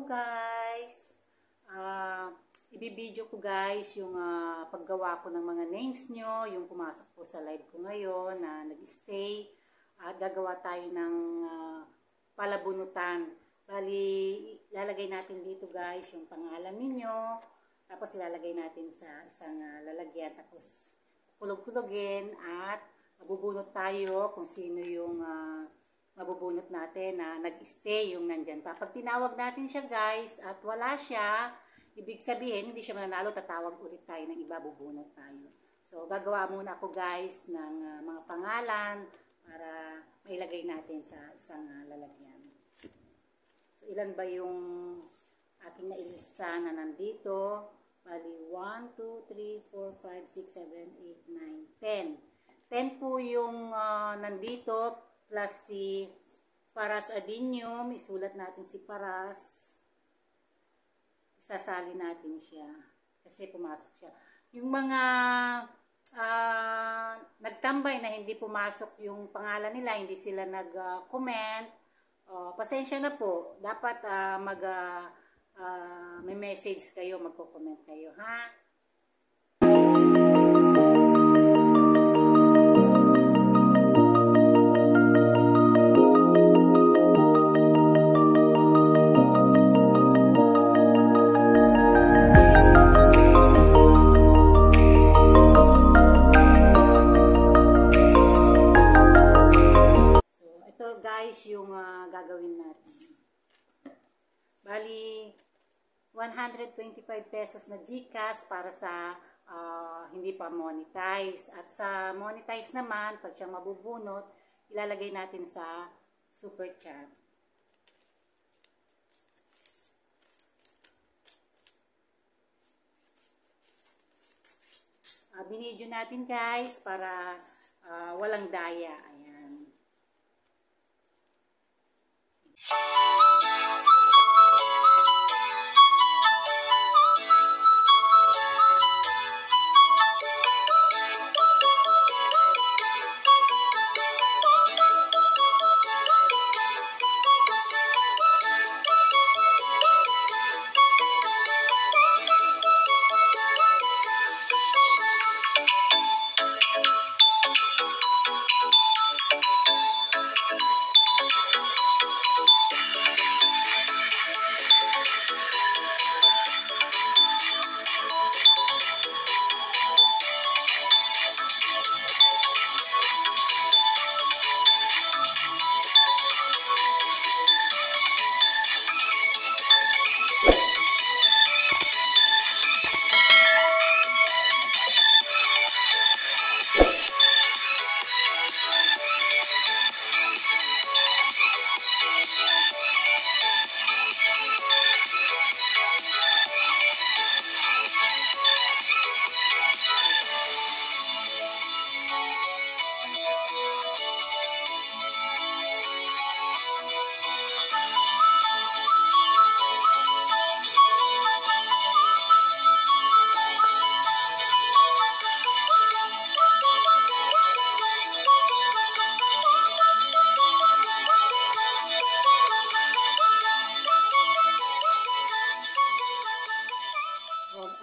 guys! Ibibideo ko guys yung paggawa ko ng mga names nyo, yung pumasok po sa live ko ngayon na nag-stay. At gagawa tayo ng palabunutan. Bali, lalagay natin dito guys yung pangalan ninyo. Tapos ilalagay natin sa isang lalagyan. Tapos kulog-kulogin at mabubunot tayo kung sino yung mabubunot natin na nag-stay yung nandyan pa. Pag tinawag natin siya guys at wala siya, ibig sabihin hindi siya mananalo, tatawag ulit tayo ng iba, bubunot tayo. So gagawa muna ako guys ng mga pangalan para mailagay natin sa isang lalagyan. So ilan ba yung aking nailista na nandito? Bali 1, 2, 3, 4, 5, 6, 7, 8, 9, 10. 10 po yung nandito. Plus si Paras Adinium, isulat natin si Paras, isasali natin siya kasi pumasok siya. Yung mga nagtambay na hindi pumasok yung pangalan nila, hindi sila nag-comment, pasensya na po, dapat may message kayo, magko-comment kayo, ha? Yung gagawin natin. Bali, 125 pesos na GCash para sa hindi pa monetize. At sa monetize naman, pag siya mabubunot, ilalagay natin sa super chat. Binidyo natin guys para walang daya. Ayan.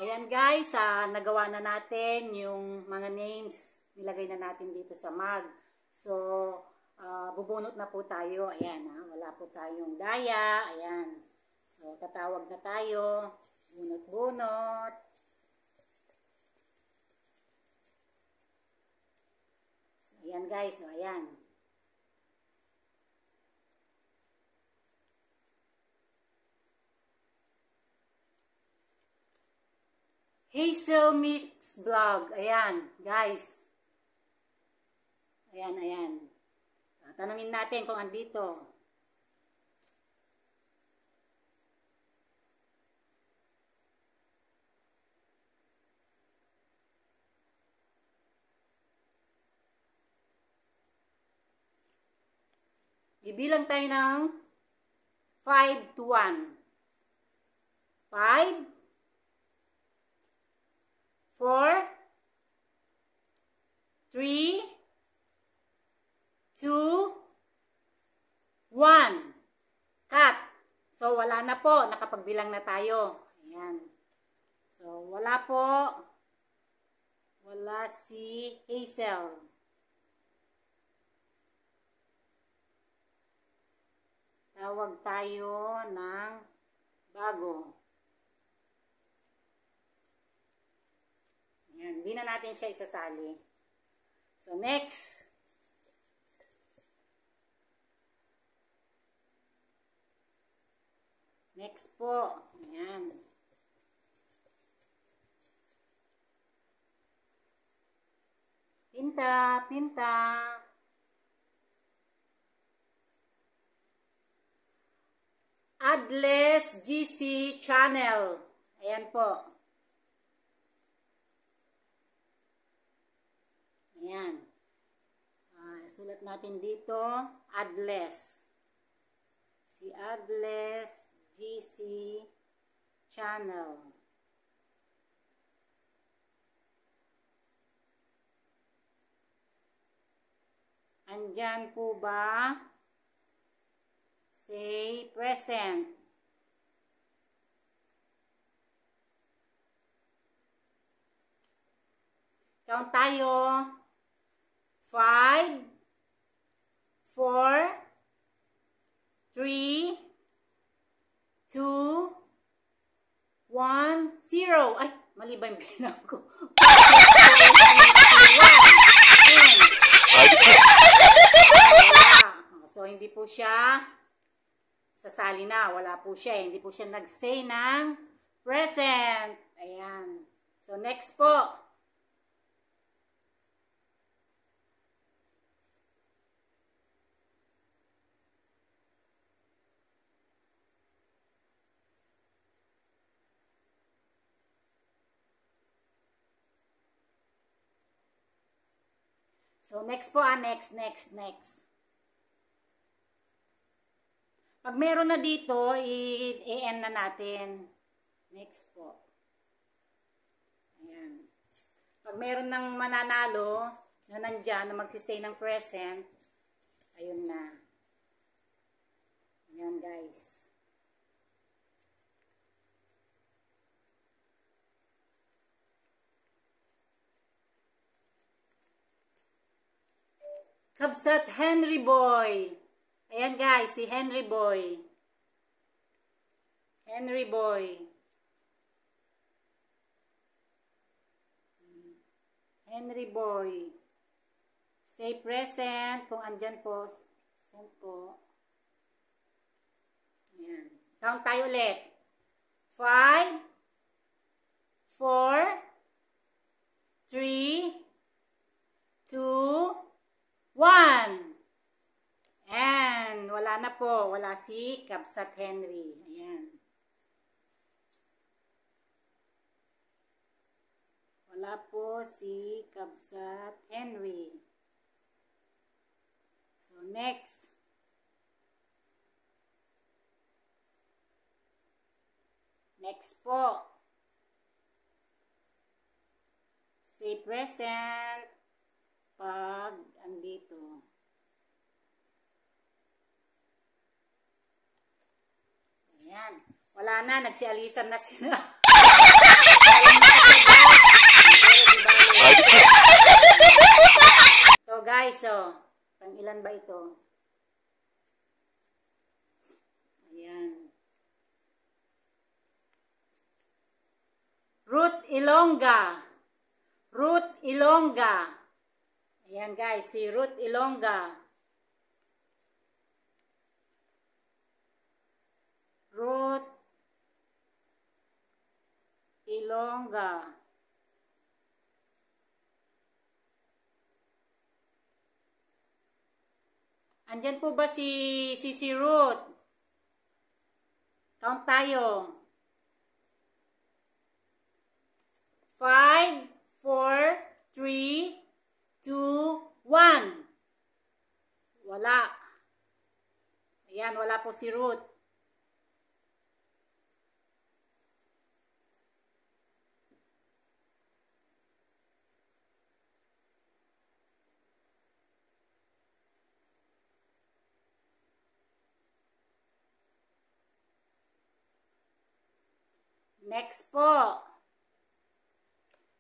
Ayan guys, nagawa na natin yung mga names, nilagay na natin dito sa mug. So, bubunot na po tayo. Ayan, wala po tayong daya. Ayan. So, tatawag na tayo. Bunot-bunot. So, ayan guys, so, ayan. Hazel Mix Vlog. Ayan, guys. Ayan, ayan. Tanungin natin kung andito. Bibilang tayo ng 5 to 1. 5, 4, 3, 2, 1. Cut. So, wala na po. Nakapagbilang na tayo. Ayan. So, wala po. Wala si Hazel. Tawag tayo ng bago. Ayan. Hindi na natin siya isasali. So, next. Next po. Ayan. Pinta, pinta. Adless GC Channel. Ayan po. Ayan. Sulat natin dito, Adless. Si Adless GC Channel. Andyan po ba? Say present. Count tayo. 5, 4, 3, 2, 1, 0. Ay, mali ba yung bilang ko? 5, 4, 3, 2, 1. So, hindi po siya sasali na. Wala po siya. Hindi po siya nag-say ng present. Ayan. So, next po. So, next po, next. Pag meron na dito, i-end na natin. Next po. Ayan. Pag meron ng mananalo, na nandyan, na magsistay ng present, ayun na. Ayan, guys. Kabsat Henry Boy. Ayan guys, si Henry Boy. Henry Boy. Henry Boy. Say present. Kung andyan po. Present po. Ayan. Count tayo ulit. 5, 4, 3, 2, 1. And wala na po. Wala si Kabsat Henry. Ayan. Wala po si Kabsat Henry. So, next. Next po. Say present. Pag andito. Ayan. Wala na. Nagsialisan na sila. So guys, pang ilan ba ito? Ayan. Ruth Ilongga. Ruth Ilongga. Ayan guys, si Ruth Ilongga. Ruth Ilongga. Andyan po ba si Ruth? Count tayo. 5, 4, 3, 2, 1. Wala. Ayan, wala po si Ruth. Next po.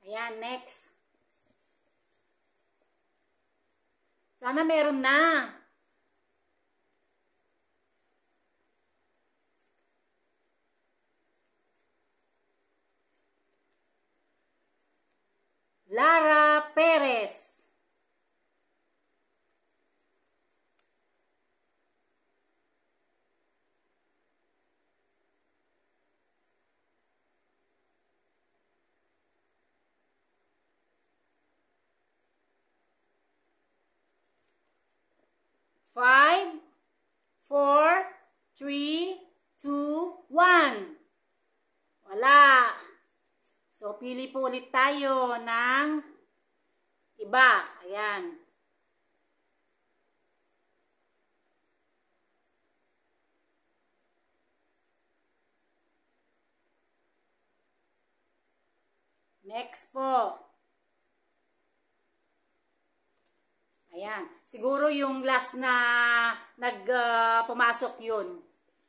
Ayan, next. Sana meron na. Lara Perez. Five, 4, 3, 2, 1. Wala. So, pili po ulit tayo ng iba. Ayan. Next po. Ayan. Siguro yung last na pumasok yun.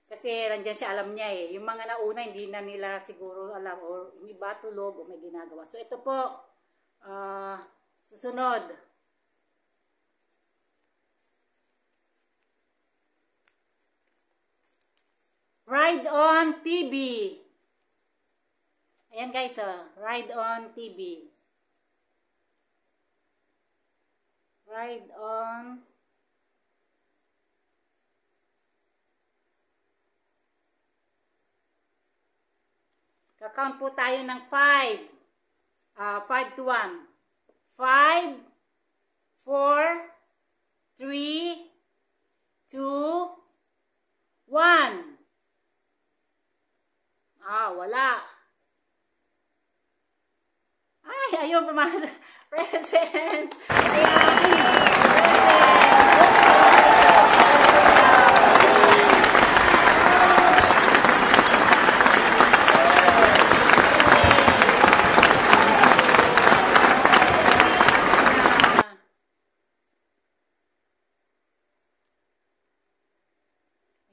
Kasi nandyan siya, alam niya eh. Yung mga nauna, hindi na nila siguro alam. O yung iba tulog o may ginagawa. So, ito po. Susunod. Ride on TV. Ayan guys, Ride on TV. Ride on. Kakount po tayo ng 5. 5 to 1. 5, 4, 3, 2, 1. Wala. Ay, ayun, pumasok. Present.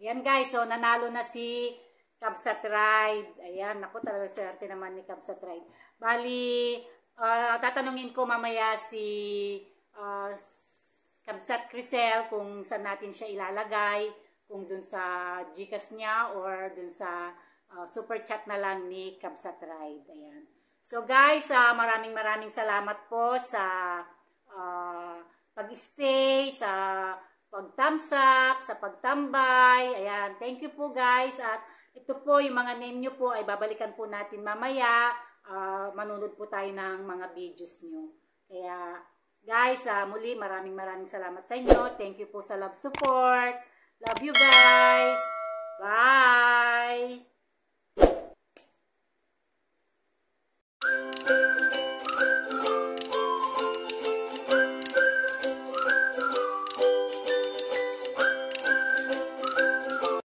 Ayan guys, so nanalo na si Kabsat Ride. Ayan, ako talaga swerte naman ni Kabsat Ride. Bali, tatanungin ko mamaya si Kabsat Crisel kung saan natin siya ilalagay, kung dun sa Gcash niya or dun sa super chat na lang ni Kabsat Ride. Ayan. So guys, maraming salamat po sa pag-stay, sa pag-thumbs up, sa pagtambay. Ayan, thank you po guys. At ito po, yung mga name nyo po ay babalikan po natin mamaya. Manunod po tayo ng mga videos nyo. Kaya guys, muli maraming salamat sa inyo. Thank you po sa love support. Love you guys.